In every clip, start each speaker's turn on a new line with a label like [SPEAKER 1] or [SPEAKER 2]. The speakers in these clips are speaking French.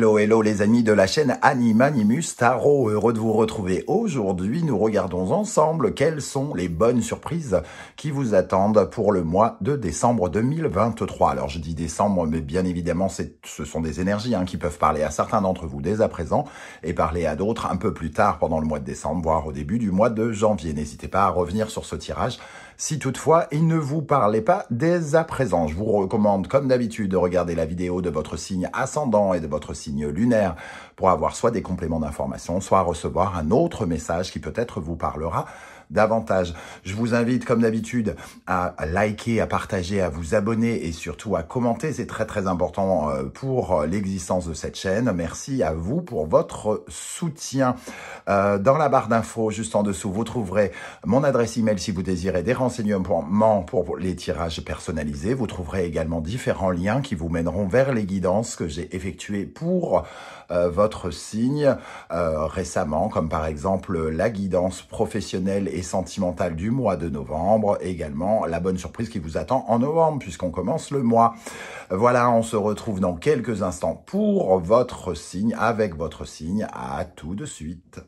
[SPEAKER 1] Hello, hello les amis de la chaîne Animanimus Tarot, heureux de vous retrouver. Aujourd'hui, nous regardons ensemble quelles sont les bonnes surprises qui vous attendent pour le mois de décembre 2023. Alors je dis décembre, mais bien évidemment, ce sont des énergies qui peuvent parler à certains d'entre vous dès à présent et parler à d'autres un peu plus tard pendant le mois de décembre, voire au début du mois de janvier. N'hésitez pas à revenir sur ce tirage si toutefois il ne vous parlait pas dès à présent. Je vous recommande comme d'habitude de regarder la vidéo de votre signe ascendant et de votre signe lunaire pour avoir soit des compléments d'information, soit recevoir un autre message qui peut-être vous parlera davantage. Je vous invite comme d'habitude à liker, à partager, à vous abonner et surtout à commenter. C'est très très important pour l'existence de cette chaîne. Merci à vous pour votre soutien. Dans la barre d'infos juste en dessous, vous trouverez mon adresse email si vous désirez des renseignements pour les tirages personnalisés. Vous trouverez également différents liens qui vous mèneront vers les guidances que j'ai effectuées pour votre signe récemment, comme par exemple la guidance professionnelle et sentimentale du mois de novembre, également la bonne surprise qui vous attend en novembre puisqu'on commence le mois. Voilà, on se retrouve dans quelques instants pour votre signe, avec votre signe. À tout de suite.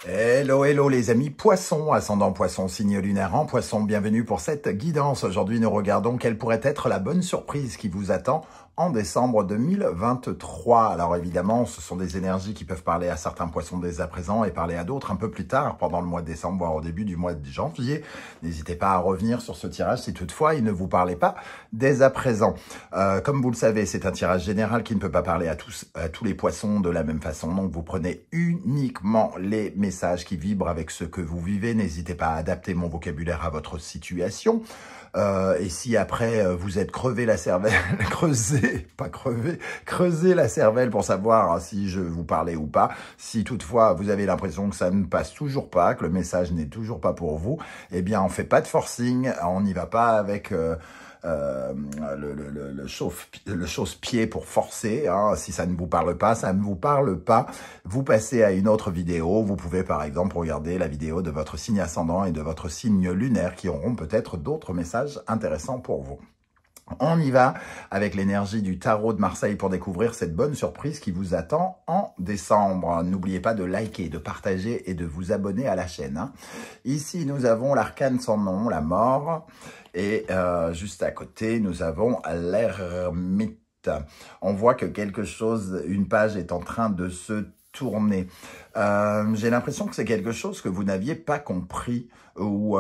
[SPEAKER 1] Hello, hello les amis poissons, ascendant poisson, signe lunaire en poisson, bienvenue pour cette guidance. Aujourd'hui, nous regardons quelle pourrait être la bonne surprise qui vous attend en décembre 2023. Alors évidemment, ce sont des énergies qui peuvent parler à certains poissons dès à présent et parler à d'autres un peu plus tard, pendant le mois de décembre, voire au début du mois de janvier. N'hésitez pas à revenir sur ce tirage si toutefois il ne vous parlait pas dès à présent. Comme vous le savez, c'est un tirage général qui ne peut pas parler à tous les poissons de la même façon. Donc vous prenez uniquement les messages qui vibrent avec ce que vous vivez. N'hésitez pas à adapter mon vocabulaire à votre situation. Et si après vous êtes crevé la cervelle, creusez la cervelle pour savoir si je vous parlais ou pas. Si toutefois vous avez l'impression que ça ne passe toujours pas, que le message n'est toujours pas pour vous, eh bien on fait pas de forcing, on n'y va pas avec le chausse-pied pour forcer. Si ça ne vous parle pas, ça ne vous parle pas. Vous passez à une autre vidéo. Vous pouvez par exemple regarder la vidéo de votre signe ascendant et de votre signe lunaire qui auront peut-être d'autres messages intéressants pour vous. On y va avec l'énergie du tarot de Marseille pour découvrir cette bonne surprise qui vous attend en décembre. N'oubliez pas de liker, de partager et de vous abonner à la chaîne. Ici, nous avons l'arcane sans nom, la mort. Et juste à côté, nous avons l'ermite. On voit que une page est en train de se tourner. J'ai l'impression que c'est quelque chose que vous n'aviez pas compris ou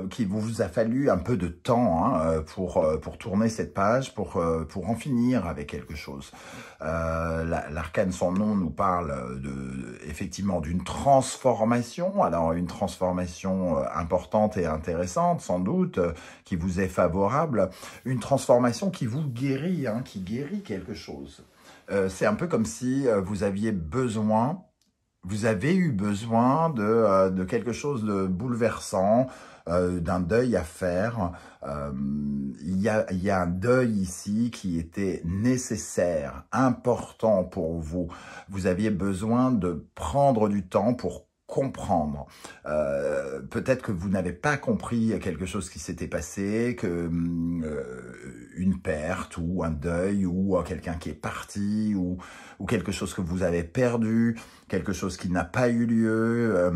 [SPEAKER 1] qu'il vous a fallu un peu de temps pour tourner cette page, pour en finir avec quelque chose. L'arcane sans nom nous parle effectivement d'une transformation, alors une transformation importante et intéressante sans doute, qui vous est favorable, une transformation qui vous guérit, qui guérit quelque chose. C'est un peu comme si vous avez eu besoin de quelque chose de bouleversant, d'un deuil à faire. Il y a un deuil ici qui était nécessaire, important pour vous. Vous aviez besoin de prendre du temps pour comprendre. Peut-être que vous n'avez pas compris quelque chose qui s'était passé, que une perte ou un deuil ou quelqu'un qui est parti ou quelque chose que vous avez perdu, quelque chose qui n'a pas eu lieu,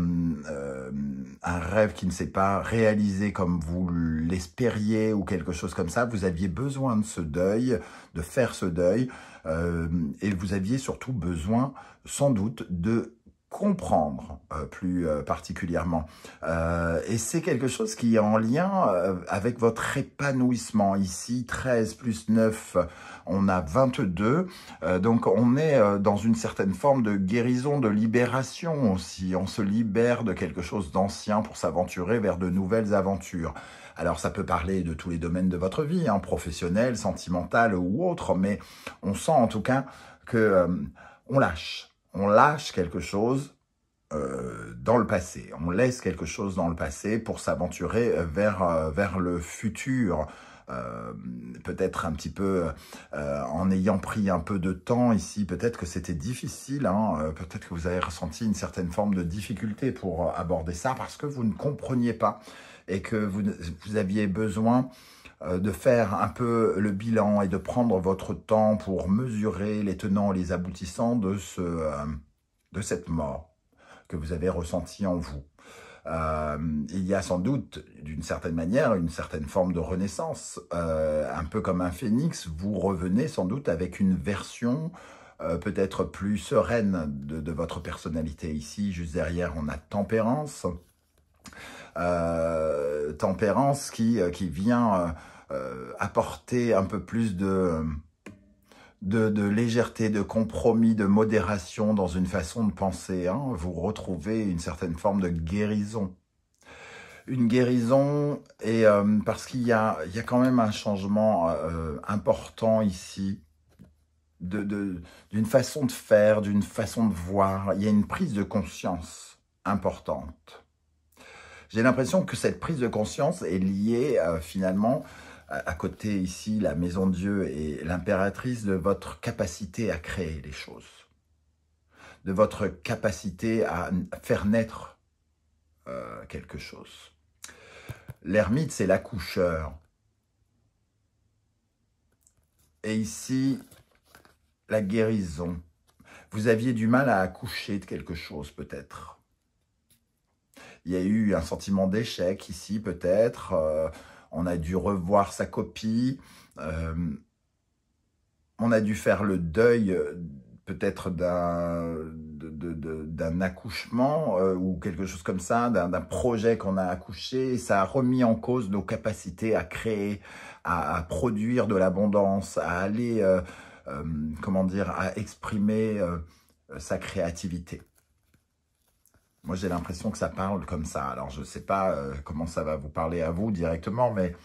[SPEAKER 1] un rêve qui ne s'est pas réalisé comme vous l'espériez ou quelque chose comme ça. Vous aviez besoin de ce deuil, de faire ce deuil et vous aviez surtout besoin sans doute de comprendre plus particulièrement. Et c'est quelque chose qui est en lien avec votre épanouissement. Ici, 13 plus 9, on a 22. Donc, on est dans une certaine forme de guérison, de libération aussi. On se libère de quelque chose d'ancien pour s'aventurer vers de nouvelles aventures. Alors, ça peut parler de tous les domaines de votre vie, professionnel, sentimental ou autre, mais on sent en tout cas que on lâche quelque chose dans le passé. On laisse quelque chose dans le passé pour s'aventurer vers le futur. Peut-être un petit peu en ayant pris un peu de temps ici. Peut-être que c'était difficile. Peut-être que vous avez ressenti une certaine forme de difficulté pour aborder ça parce que vous ne compreniez pas et que vous aviez besoin de faire un peu le bilan et de prendre votre temps pour mesurer les tenants, les aboutissants de cette mort que vous avez ressentie en vous. Il y a sans doute, d'une certaine manière, une certaine forme de renaissance. Un peu comme un phénix, vous revenez sans doute avec une version peut-être plus sereine de votre personnalité. Ici, juste derrière, on a tempérance. Tempérance qui vient apporter un peu plus de légèreté, de compromis, de modération dans une façon de penser. Hein. Vous retrouvez une certaine forme de guérison. Une guérison, et parce qu'il y a quand même un changement important ici, d'une façon de faire, d'une façon de voir. Il y a une prise de conscience importante. J'ai l'impression que cette prise de conscience est liée finalement, à côté ici, la Maison de Dieu et l'impératrice, de votre capacité à créer les choses, de votre capacité à faire naître quelque chose. L'ermite, c'est l'accoucheur. Et ici, la guérison. Vous aviez du mal à accoucher de quelque chose, peut-être. Il y a eu un sentiment d'échec ici, peut-être. On a dû revoir sa copie. On a dû faire le deuil, peut-être d'un accouchement ou quelque chose comme ça, d'un projet qu'on a accouché. Ça a remis en cause nos capacités à créer, à produire de l'abondance, à aller, comment dire, à exprimer sa créativité. Moi, j'ai l'impression que ça parle comme ça. Alors, je ne sais pas comment ça va vous parler à vous directement, mais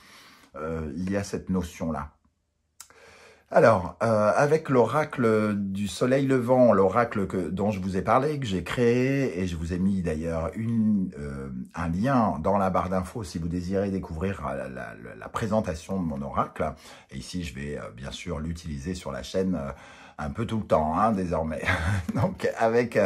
[SPEAKER 1] il y a cette notion-là. Alors, avec l'oracle du soleil levant, l'oracle dont je vous ai parlé, que j'ai créé, et je vous ai mis d'ailleurs un lien dans la barre d'infos si vous désirez découvrir la présentation de mon oracle. Et ici, je vais bien sûr l'utiliser sur la chaîne un peu tout le temps, hein, désormais. Donc, avec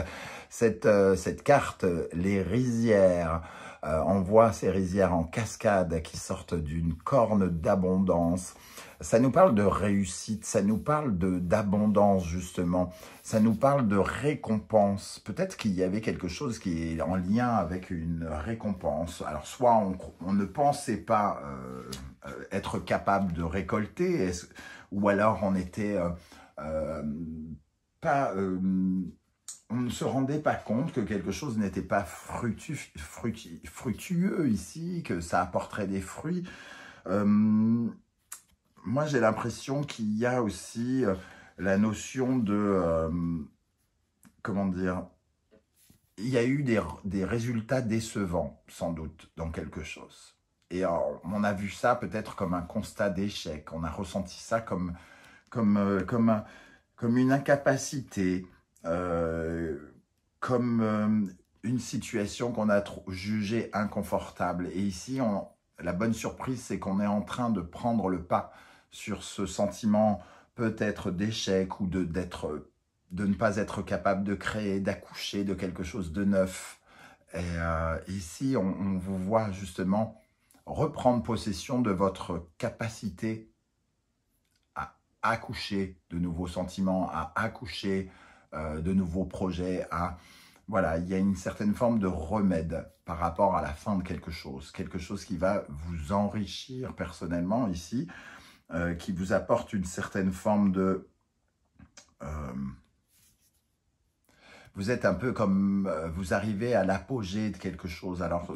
[SPEAKER 1] cette carte, les rizières, on voit ces rizières en cascade qui sortent d'une corne d'abondance. Ça nous parle de réussite, ça nous parle d'abondance justement, ça nous parle de récompense. Peut-être qu'il y avait quelque chose qui est en lien avec une récompense. Alors soit on ne pensait pas être capable de récolter, ou alors on était pas... on ne se rendait pas compte que quelque chose n'était pas fructueux ici, que ça apporterait des fruits. Moi, j'ai l'impression qu'il y a aussi la notion de... comment dire? Il y a eu des résultats décevants, sans doute, dans quelque chose. Et on a vu ça peut-être comme un constat d'échec. On a ressenti ça comme une incapacité, comme une situation qu'on a jugée inconfortable. Et ici, la bonne surprise, c'est qu'on est en train de prendre le pas sur ce sentiment peut-être d'échec ou de ne pas être capable de créer, d'accoucher de quelque chose de neuf. Et ici, on vous voit justement reprendre possession de votre capacité à accoucher de nouveaux sentiments, à accoucher de nouveaux projets, voilà, il y a une certaine forme de remède par rapport à la fin de quelque chose qui va vous enrichir personnellement ici, qui vous apporte une certaine forme de... vous êtes un peu comme... vous arrivez à l'apogée de quelque chose. Alors,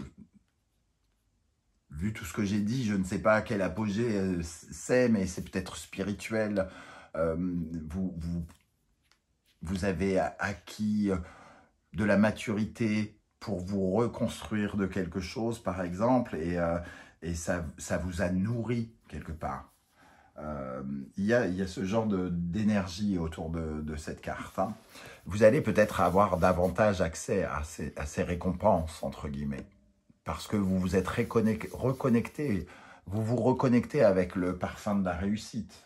[SPEAKER 1] vu tout ce que j'ai dit, je ne sais pas quel apogée c'est, mais c'est peut-être spirituel. Vous avez acquis de la maturité pour vous reconstruire de quelque chose, par exemple, et ça vous a nourri quelque part. Il y a ce genre d'énergie autour de cette carte. Hein. Vous allez peut-être avoir davantage accès à ces récompenses, entre guillemets, parce que vous vous êtes reconnecté, vous vous reconnectez avec le parfum de la réussite.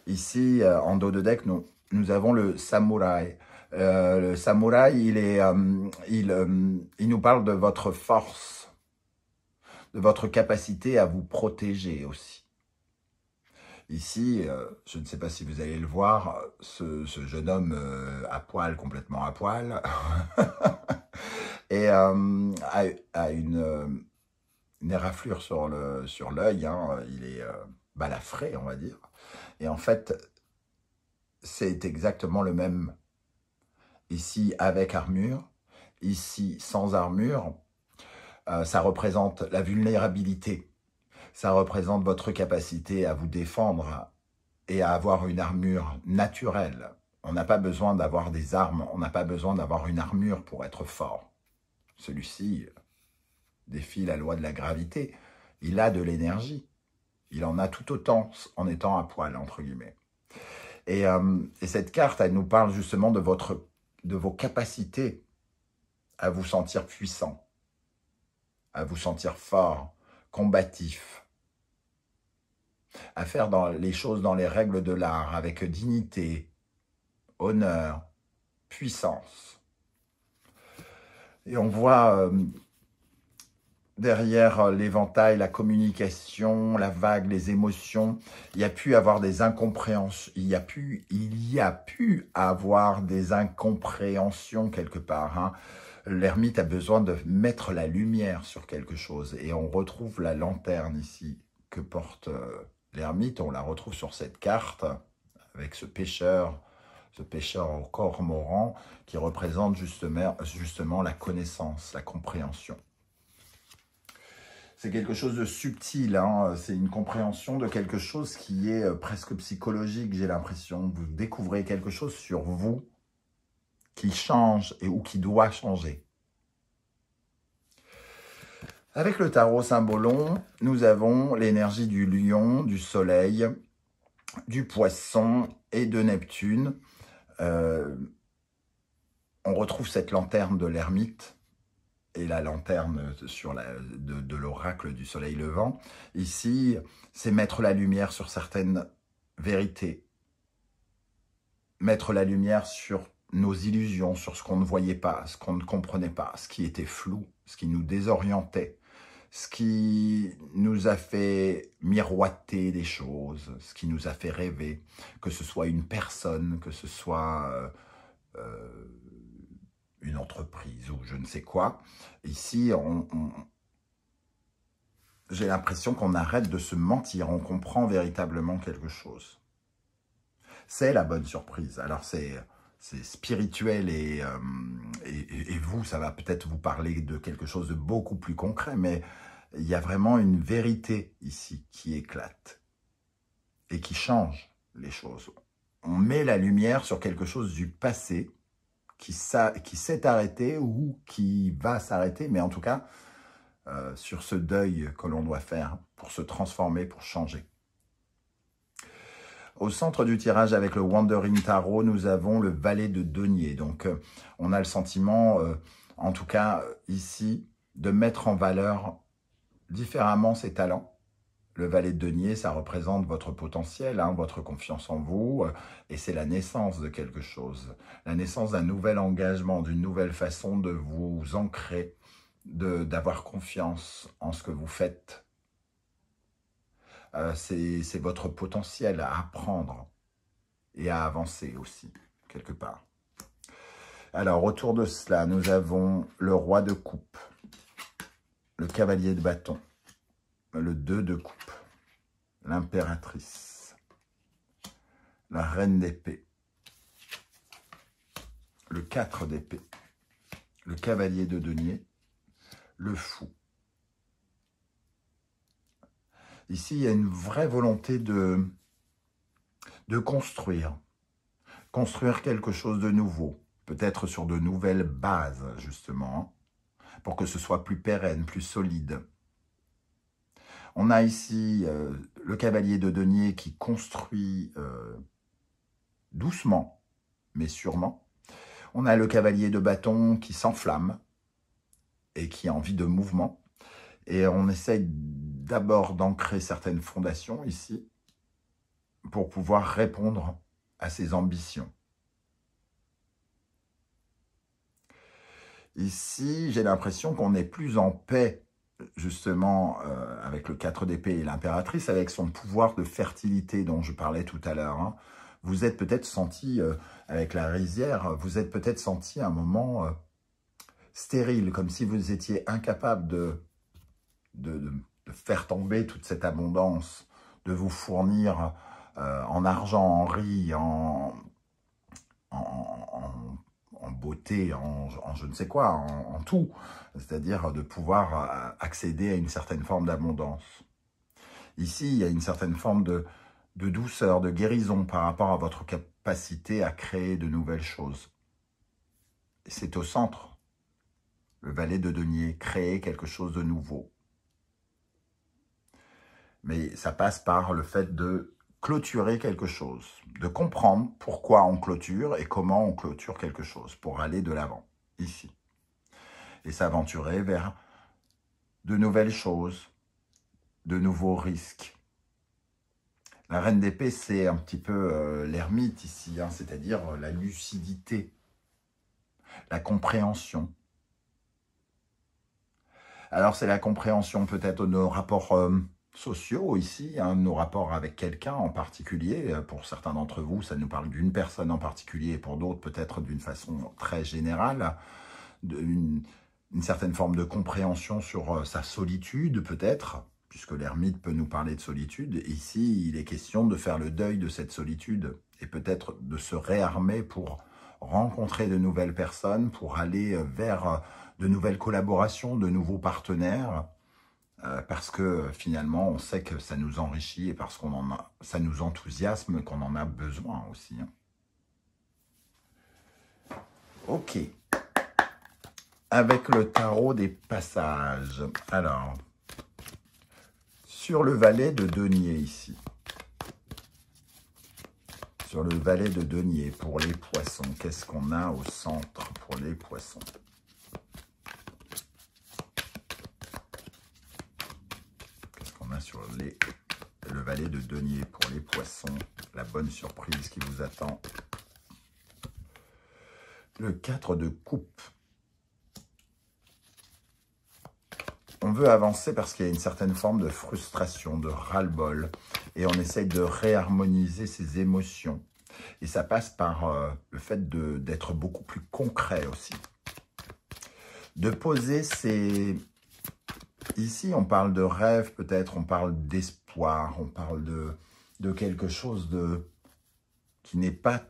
[SPEAKER 1] Ici, en dos de deck, nous avons le samouraï. Le samouraï, il nous parle de votre force, de votre capacité à vous protéger aussi. Ici, je ne sais pas si vous allez le voir, ce jeune homme à poil, complètement à poil, et a une éraflure sur l'œil, hein, il est balafré, on va dire. Et en fait, c'est exactement le même. Ici, avec armure, ici, sans armure, ça représente la vulnérabilité. Ça représente votre capacité à vous défendre et à avoir une armure naturelle. On n'a pas besoin d'avoir des armes, on n'a pas besoin d'avoir une armure pour être fort. Celui-ci défie la loi de la gravité. Il a de l'énergie. Il en a tout autant en étant à poil, entre guillemets. Et cette carte, elle nous parle justement de vos capacités à vous sentir puissant, à vous sentir fort, combatif, à faire les choses dans les règles de l'art, avec dignité, honneur, puissance. Et on voit derrière l'éventail, la communication, la vague, les émotions, il y a pu avoir des incompréhensions, il y a pu avoir des incompréhensions quelque part, hein. L'ermite a besoin de mettre la lumière sur quelque chose. Et on retrouve la lanterne ici que porte l'ermite. On la retrouve sur cette carte avec ce pêcheur au cormoran qui représente justement la connaissance, la compréhension. C'est quelque chose de subtil, hein. C'est une compréhension de quelque chose qui est presque psychologique, j'ai l'impression. Vous découvrez quelque chose sur vous qui change ou qui doit changer. Avec le tarot Symbolon, nous avons l'énergie du lion, du soleil, du poisson et de Neptune. On retrouve cette lanterne de l'ermite et la lanterne de l'oracle du soleil levant. Ici, c'est mettre la lumière sur certaines vérités, mettre la lumière sur nos illusions, sur ce qu'on ne voyait pas, ce qu'on ne comprenait pas, ce qui était flou, ce qui nous désorientait, ce qui nous a fait miroiter des choses, ce qui nous a fait rêver, que ce soit une personne, que ce soit une entreprise ou je ne sais quoi. Ici, j'ai l'impression qu'on arrête de se mentir, on comprend véritablement quelque chose. C'est la bonne surprise. Alors, c'est spirituel et vous, ça va peut-être vous parler de quelque chose de beaucoup plus concret, mais il y a vraiment une vérité ici qui éclate et qui change les choses. On met la lumière sur quelque chose du passé qui s'est arrêté ou qui va s'arrêter, mais en tout cas, sur ce deuil que l'on doit faire pour se transformer, pour changer. Au centre du tirage avec le Wandering Tarot, nous avons le valet de denier. Donc, on a le sentiment, en tout cas ici, de mettre en valeur différemment ses talents. Le valet de denier, ça représente votre potentiel, hein, votre confiance en vous, et c'est la naissance de quelque chose. La naissance d'un nouvel engagement, d'une nouvelle façon de vous ancrer, d'avoir confiance en ce que vous faites. C'est votre potentiel à apprendre et à avancer aussi, quelque part. Alors, autour de cela, nous avons le roi de coupe, le cavalier de bâton, le 2 de coupe, l'impératrice, la reine d'épée, le 4 d'épée, le cavalier de denier, le fou. Ici, il y a une vraie volonté de construire quelque chose de nouveau, peut-être sur de nouvelles bases, justement, pour que ce soit plus pérenne, plus solide. On a ici le cavalier de denier qui construit doucement, mais sûrement. On a le cavalier de bâton qui s'enflamme et qui a envie de mouvement. Et on essaye d'abord d'ancrer certaines fondations ici pour pouvoir répondre à ses ambitions. Ici, j'ai l'impression qu'on est plus en paix justement, avec le 4 d'épée et l'impératrice, avec son pouvoir de fertilité dont je parlais tout à l'heure, hein, vous êtes peut-être senti, avec la rizière, vous êtes peut-être senti un moment stérile, comme si vous étiez incapable de faire tomber toute cette abondance, de vous fournir en argent, en riz, en beauté, en je ne sais quoi, en tout. C'est-à-dire de pouvoir accéder à une certaine forme d'abondance. Ici, il y a une certaine forme de douceur, de guérison par rapport à votre capacité à créer de nouvelles choses. C'est au centre, le valet de denier, créer quelque chose de nouveau. Mais ça passe par le fait de clôturer quelque chose, de comprendre pourquoi on clôture et comment on clôture quelque chose pour aller de l'avant, ici. Et s'aventurer vers de nouvelles choses, de nouveaux risques. La reine d'épée, c'est un petit peu l'ermite ici, hein, c'est-à-dire la lucidité, la compréhension. Alors c'est la compréhension peut-être de nos rapports sociaux ici, hein, nos rapports avec quelqu'un en particulier. Pour certains d'entre vous, ça nous parle d'une personne en particulier, et pour d'autres peut-être d'une façon très générale, une certaine forme de compréhension sur sa solitude peut-être, puisque l'ermite peut nous parler de solitude. Ici, il est question de faire le deuil de cette solitude et peut-être de se réarmer pour rencontrer de nouvelles personnes, pour aller vers de nouvelles collaborations, de nouveaux partenaires, parce que finalement, on sait que ça nous enrichit et parce qu'on ça nous enthousiasme, qu'on en a besoin aussi. Hein. Ok. Avec le tarot des passages. Alors, sur le valet de denier ici. Sur le valet de denier pour les poissons. Qu'est-ce qu'on a au centre pour les poissons? Qu'est-ce qu'on a sur le valet de denier pour les poissons? La bonne surprise qui vous attend. Le 4 de coupe. On veut avancer parce qu'il y a une certaine forme de frustration, de ras-le-bol. Et on essaye de réharmoniser ses émotions. Et ça passe par le fait d'être beaucoup plus concret aussi. De poser ses... Ici, on parle de rêve peut-être, on parle d'espoir, on parle de quelque chose qui n'est pas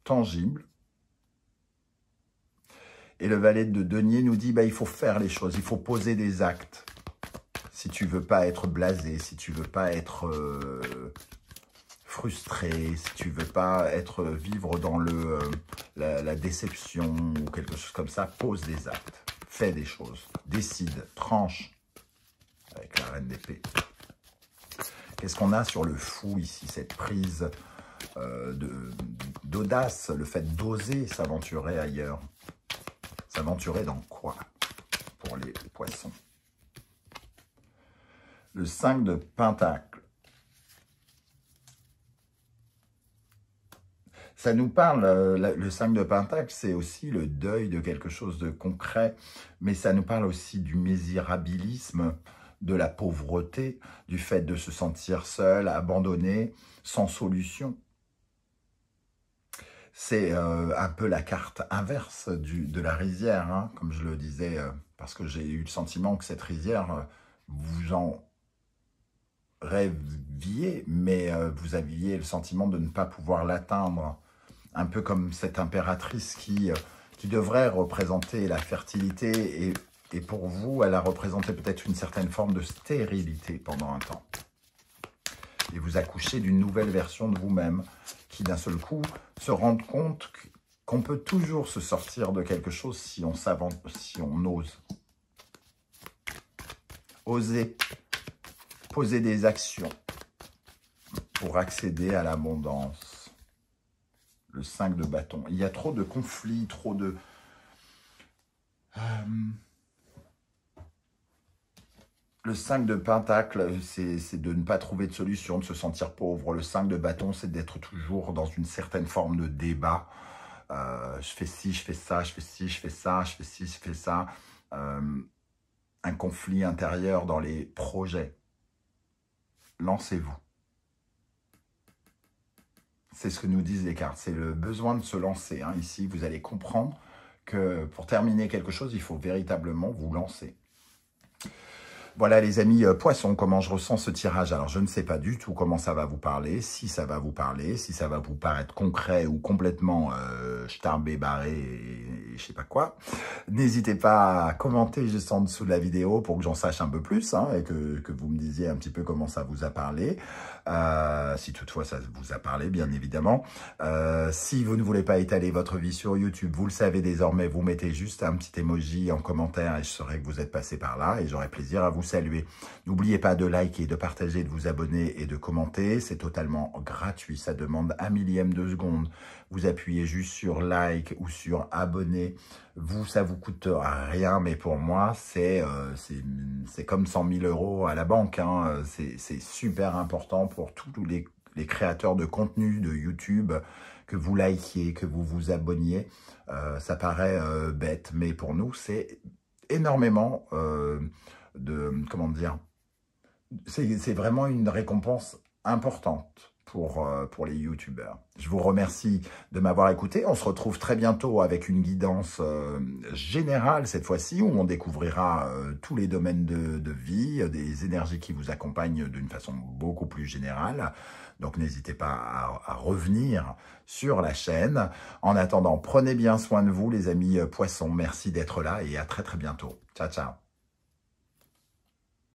[SPEAKER 1] tangible. Et le valet de denier nous dit, il faut faire les choses, il faut poser des actes. Si tu veux pas être blasé, si tu veux pas être frustré, si tu veux pas vivre dans la déception ou quelque chose comme ça, pose des actes, fais des choses, décide, tranche avec la reine d'épée. Qu'est-ce qu'on a sur le fou ici, cette prise d'audace, le fait d'oser s'aventurer ailleurs. S'aventurer dans quoi pour les poissons? Le 5 de Pentacle. Ça nous parle, le 5 de Pentacle, c'est aussi le deuil de quelque chose de concret, mais ça nous parle aussi du misérabilisme, de la pauvreté, du fait de se sentir seul, abandonné, sans solution. C'est un peu la carte inverse de la rizière, hein, comme je le disais, parce que j'ai eu le sentiment que cette rizière, vous en rêviez, mais vous aviez le sentiment de ne pas pouvoir l'atteindre. Un peu comme cette impératrice qui devrait représenter la fertilité, et pour vous, elle a représenté peut-être une certaine forme de stérilité pendant un temps. Et vous accouchez d'une nouvelle version de vous-même, qui d'un seul coup se rend compte qu'on peut toujours se sortir de quelque chose si on s'avance, si on ose. Oser poser des actions pour accéder à l'abondance. Le 5 de bâton. Il y a trop de conflits, trop de... Le 5 de pentacle, c'est de ne pas trouver de solution, de se sentir pauvre. Le 5 de bâton, c'est d'être toujours dans une certaine forme de débat. Je fais ci, je fais ça, je fais ci, je fais ça, je fais ci, je fais ça. un conflit intérieur dans les projets. Lancez-vous. C'est ce que nous disent les cartes. C'est le besoin de se lancer. Hein. Ici, vous allez comprendre que pour terminer quelque chose, il faut véritablement vous lancer. Voilà les amis poissons, comment je ressens ce tirage. Alors je ne sais pas du tout comment ça va vous parler, si ça va vous parler, si ça va vous paraître concret ou complètement starbé, barré et je sais pas quoi. N'hésitez pas à commenter juste en dessous de la vidéo pour que j'en sache un peu plus hein, et que vous me disiez un petit peu comment ça vous a parlé. Si toutefois ça vous a parlé, bien évidemment. Si vous ne voulez pas étaler votre vie sur YouTube, vous le savez désormais, vous mettez juste un petit emoji en commentaire et je saurai que vous êtes passé par là et j'aurai plaisir à vous saluer. N'oubliez pas de liker, de partager, de vous abonner et de commenter. C'est totalement gratuit. Ça demande 1/1000 de seconde. Vous appuyez juste sur like ou sur abonner. Vous, ça vous coûte rien, mais pour moi, c'est comme 100 000 € à la banque. Hein. C'est super important pour tous les créateurs de contenu de YouTube, que vous likiez, que vous vous abonniez. Ça paraît bête, mais pour nous, c'est énormément comment dire, c'est vraiment une récompense importante pour les youtubeurs. Je vous remercie de m'avoir écouté. On se retrouve très bientôt avec une guidance générale cette fois-ci, où on découvrira tous les domaines de vie, des énergies qui vous accompagnent d'une façon beaucoup plus générale. Donc n'hésitez pas à revenir sur la chaîne. En attendant, prenez bien soin de vous les amis poissons. Merci d'être là et à très très bientôt. Ciao, ciao.